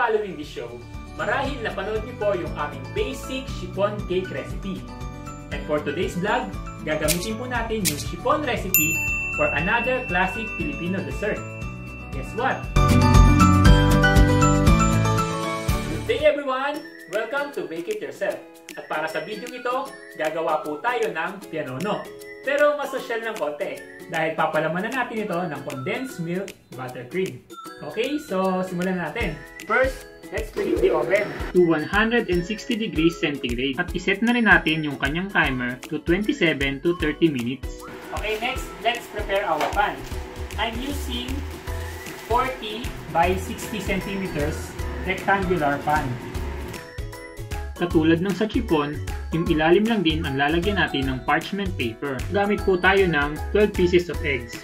following this show, marahil napanood niyo po yung aming basic chiffon cake recipe. And for today's vlog, gagamitin po natin yung chiffon recipe for another classic Filipino dessert. Guess what? Good day everyone! Welcome to Bake It Yourself. At para sa video ito, gagawa po tayo ng pianono. Pero mas social ng konti dahil papalamanan natin ito ng condensed milk buttercream. Okay, so simulan natin. First, let's preheat the oven to 160 degrees centigrade at iset na rin natin yung kanyang timer to 27 to 30 minutes. Okay, next, let's prepare our pan. I'm using 40 by 60 centimeters rectangular pan. Katulad ng sa chiffon, yung ilalim lang din ang lalagyan natin ng parchment paper. Gamit po tayo ng 12 pieces of eggs.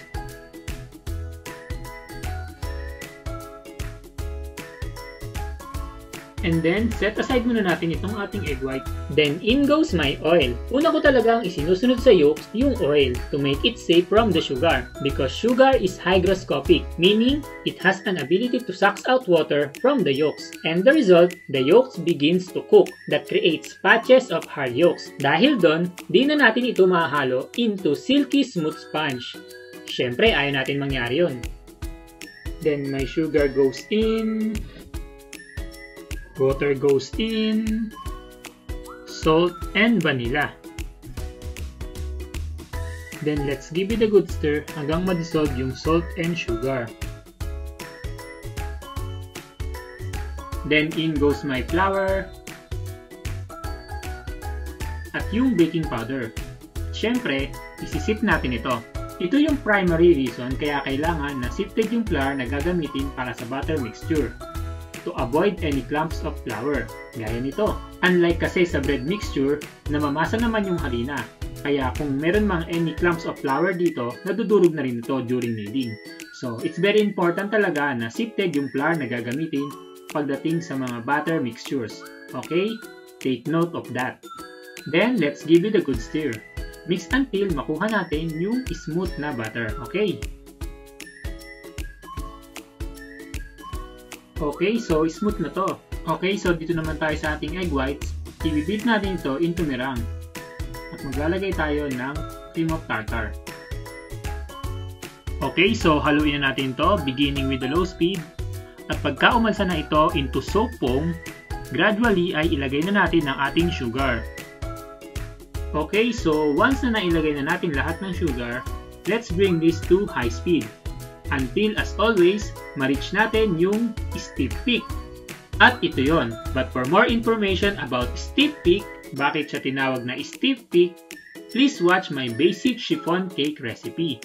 And then, set aside muna natin itong ating egg white. Then, in goes my oil. Una ko talagang isinusunod sa yolks yung oil to make it safe from the sugar. Because sugar is hygroscopic, meaning it has an ability to suck out water from the yolks. And the result, the yolks begins to cook. That creates patches of hard yolks. Dahil doon, di na natin ito mahalo into silky smooth sponge. Siyempre, ayaw natin mangyari yun. Then, my sugar goes in. Water goes in, salt and vanilla. Then let's give it a good stir hanggang ma-dissolve yung salt and sugar. Then in goes my flour at yung baking powder. Siyempre, isisip natin ito. Ito yung primary reason kaya kailangan na sifted yung flour na gagamitin para sa butter mixture, to avoid any clumps of flour, gaya nito. Unlike kasi sa bread mixture, namamasa naman yung harina. Kaya kung meron mang any clumps of flour dito, nadudurog na rin ito during kneading. So, it's very important talaga na sifted yung flour na gagamitin pagdating sa mga batter mixtures. Okay? Take note of that. Then, let's give it a good stir. Mix until makuha natin yung smooth na butter. Okay? Okay, so smooth na to. Okay, so dito naman tayo sa ating egg whites. I-beat natin ito into meringue. At maglalagay tayo ng cream of tartar. Okay, so haluin na natin to beginning with the low speed. At pagka umalsa na ito into soap foam, gradually ay ilagay na natin ang ating sugar. Okay, so once na nailagay na natin lahat ng sugar, let's bring this to high speed. Until, as always, ma-reach natin yung stiff peak. At ito yon. But for more information about stiff peak, bakit siya tinawag na stiff peak, please watch my basic chiffon cake recipe.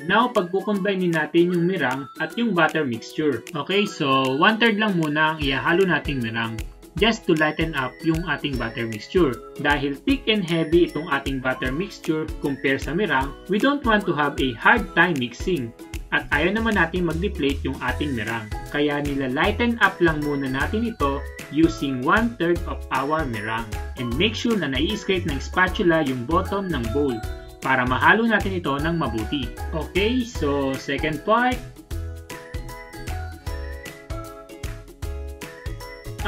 Now, pagkukombine natin yung meringue at yung butter mixture. Okay, so 1/3 lang muna ang ihahalo nating meringue, just to lighten up yung ating butter mixture. Dahil thick and heavy itong ating butter mixture compare sa meringue, we don't want to have a hard time mixing. At ayaw naman natin mag-deflate yung ating meringue. Kaya nila-lighten up lang muna natin ito using 1/3 of our meringue. And make sure na nai-scrape ng spatula yung bottom ng bowl para mahalo natin ito ng mabuti. Okay, so second part.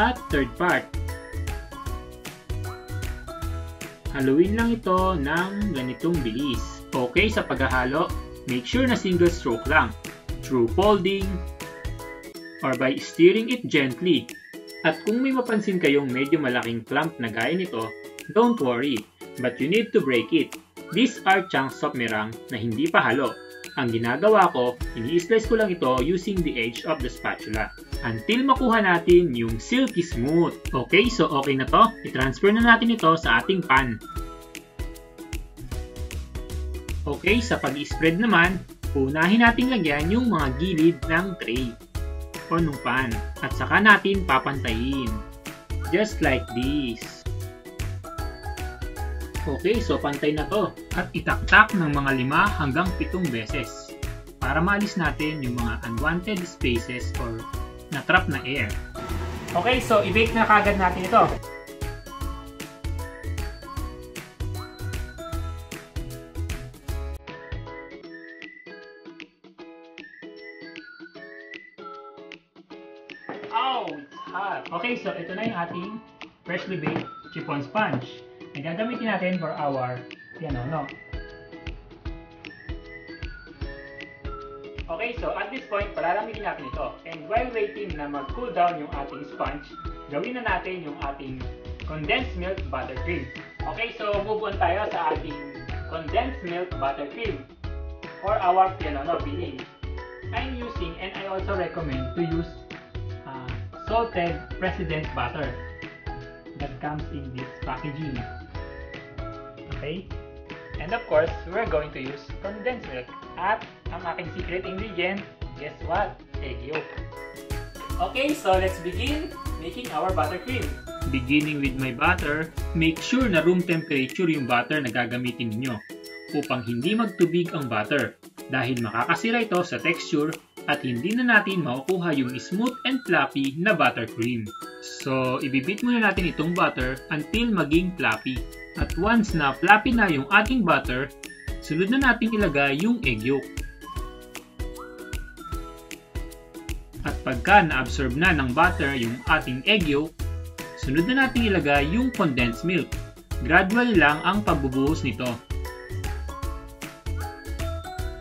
At third part. Haluin lang ito ng ganitong bilis. Okay, sa paghahalo, make sure na single stroke lang, through folding, or by stirring it gently. At kung may mapansin kayong medyo malaking clump na gaya nito, don't worry, but you need to break it. These are chunks of meringue na hindi pa halo. Ang ginagawa ko, ini-slice ko lang ito using the edge of the spatula until makuha natin yung silky smooth. Okay, so okay na to. I-transfer na natin ito sa ating pan. Okay, sa pag-i-spread naman, unahin natin lagyan yung mga gilid ng tray o ng pan at saka natin papantayin. Just like this. Okay, so pantay na to at itaktak ng mga 5 hanggang 7 beses para maalis natin yung mga unwanted spaces or na-trap na air. Okay, so i-bake na kagad natin ito. Oh, it's hot! Okay, so ito na yung ating freshly baked chiffon sponge na gagamitin natin for our pianono. Okay, so at this point, palalamigin natin ito. And while waiting na mag-cool down yung ating sponge, gawin na natin yung ating condensed milk buttercream. Okay, so move on tayo sa ating condensed milk buttercream for our pianono filling. I'm using, and I also recommend to use salted President butter that comes in this packaging. Okay? And of course, we're going to use condensed milk. At ang aking secret ingredient, guess what? Egg yolk. Okay, so let's begin making our buttercream. Beginning with my butter, make sure na room temperature yung butter na gagamitin niyo upang hindi magtubig ang butter dahil makakasira ito sa texture at hindi na natin makukuha yung smooth and fluffy na buttercream. So, ibibit muna natin itong butter until maging fluffy. At once na fluffy na yung ating butter, sunod na natin ilagay yung egg yolk. At pagka na-absorb na ng butter yung ating egg yolk, sunod na natin ilagay yung condensed milk. Gradual lang ang pagbubuhos nito.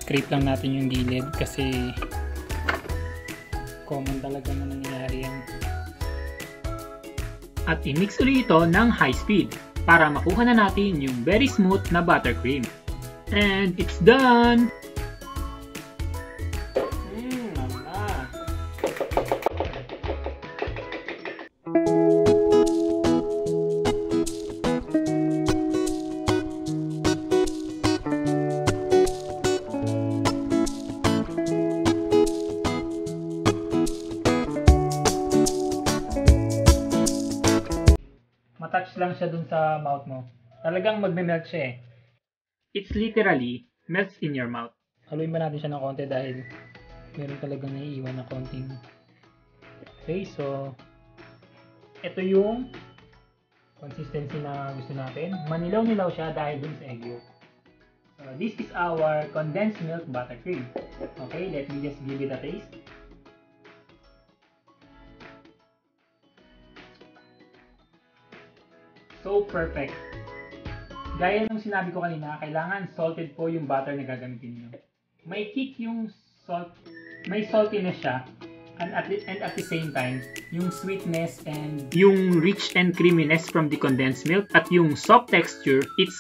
Scrape lang natin yung gilid kasi common talaga na nangyayari yan. At i-mix ulit ito ng high speed para makuha na natin yung very smooth na buttercream. And it's done! Matouch lang siya dun sa mouth mo. Talagang magme-melt siya eh. It's literally melts in your mouth. Haluin ba natin siya ng konti dahil meron talagang naiiwan na konting. Okay, so ito yung consistency na gusto natin. Manilaw-nilaw siya dahil dun sa egg yolk. So this is our condensed milk buttercream. Okay, let me just give it a taste. So perfect. Gaya ng sinabi ko kanina, kailangan salted po yung butter na gagamitin niyo. May kick yung salt, may saltiness siya, and at the same time, yung sweetness and yung rich and creaminess from the condensed milk at yung soft texture, it's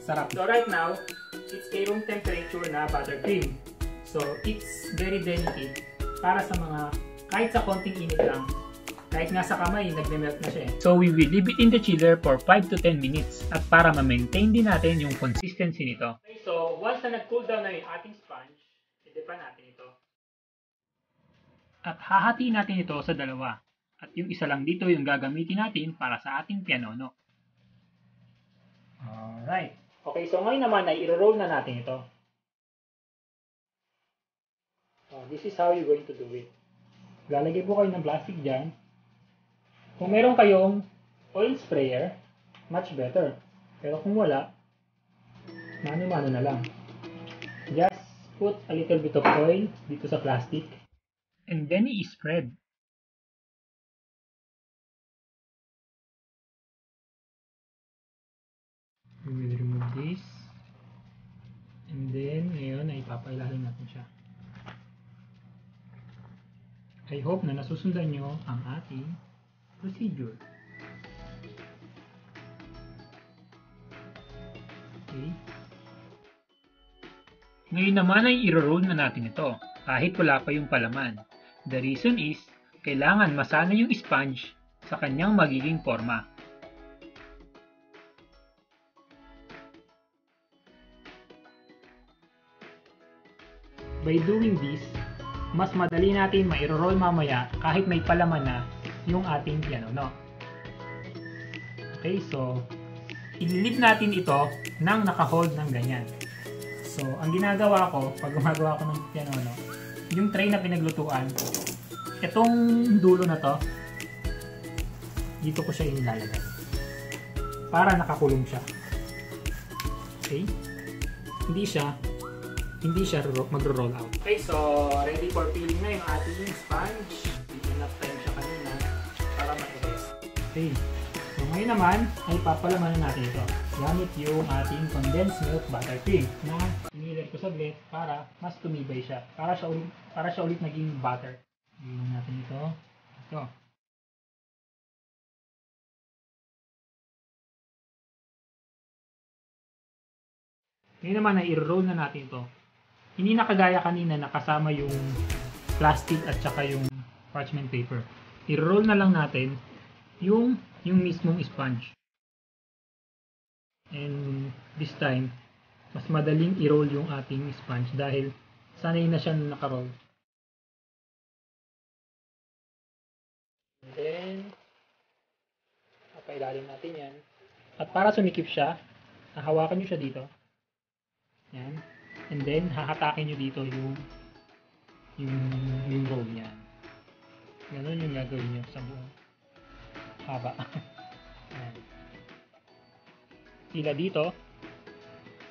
sarap. So right now, it's a room temperature na buttercream. So it's very delicate para sa mga, kahit sa konting init lang, kahit nga sa kamay, nagme-melt na siya eh. So we will leave it in the chiller for 5 to 10 minutes at para ma-maintain din natin yung consistency nito. Okay, so once na nag-cool down na yung ating sponge, i-depan natin ito. At hahatiin natin ito sa dalawa. At yung isa lang dito yung gagamitin natin para sa ating pianono. Alright. Okay, so ngayon naman ay i-roll na natin ito. So this is how you're going to do it. Lalagay po kayo ng plastic dyan. Kung meron kayong oil sprayer, much better. Pero kung wala, mano-mano na lang. Just put a little bit of oil dito sa plastic. And then i-spread. We will remove this. And then, ngayon ay papailalim natin siya. I hope na nasusundan nyo ang ating procedure. Okay. Ngayon naman ay i-roll na natin ito kahit wala pa yung palaman. The reason is, kailangan masana yung sponge sa kanyang magiging forma. By doing this, mas madali natin ma-roll mamaya kahit may palaman na yung ating pianono. Okay, so i-leave natin ito nang naka-hold ng ganyan. So, ang ginagawa ko, pag gumagawa ko ng pianono, yung tray na pinaglutuan, itong dulo na to, dito ko siya inilalagay. Para nakakulong siya. Okay? Hindi siya magro-roll out. Okay, so ready for filling na yung ating sponge. Enough time Okay. So ngayon naman ay papalamanan natin ito gamit yung ating condensed milk buttercream na iniler ko saglit para mas tumibay siya. Para siya ulit naging butter. Iwan natin ito. Ito. Ngayon naman ay i-roll na natin ito. Hindi na kagaya kanina na kasama yung plastic at saka yung parchment paper. I-roll na lang natin yung mismong sponge. And this time, mas madaling i-roll yung ating sponge dahil sanay na siya na naka-roll. And then, papailalim natin yan. At para sumikip siya, hahawakan nyo siya dito. Yan. And then, hahatakin nyo dito yung roll niya. Ganun yung gagawin nyo sa buong haba. Yan. Tila dito,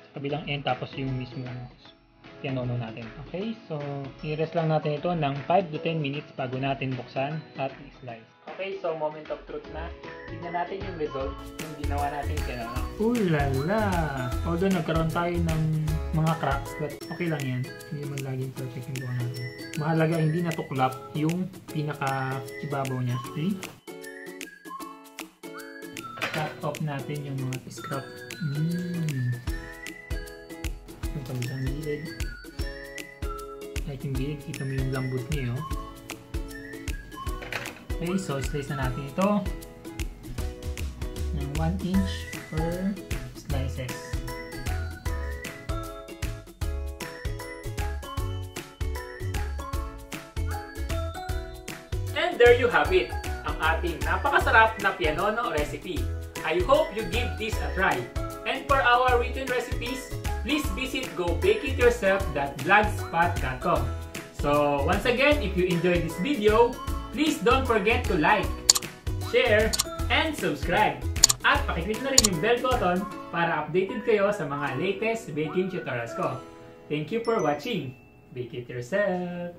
sa kabilang end, tapos yung mismo pianono natin. Okay, so i-rest lang natin ito ng 5 to 10 minutes bago natin buksan at i-slice. Okay, so moment of truth na. Tignan natin yung result yung ginawa natin pianono. Ulala! Although nagkaroon tayo ng mga cracks, but okay lang yan. Hindi man laging perfect yung gawa natin. Mahalaga hindi natuklap yung pinaka-ibabaw niya. Okay? Cut off natin yung mga scrap. Yung kabilang gilid. Kahit yung gilid, kita mo yung lambot niya. Oh. Okay, so slice na natin ito ng 1 inch per slices. And there you have it, ang ating napakasarap na pianono recipe. I hope you give this a try. And for our written recipes, please visit gobakeityourself.blogspot.com. So once again, if you enjoyed this video, please don't forget to like, share, and subscribe. At pakiclick na rin yung bell button para updated kayo sa mga latest baking tutorials ko. Thank you for watching. Bake it yourself!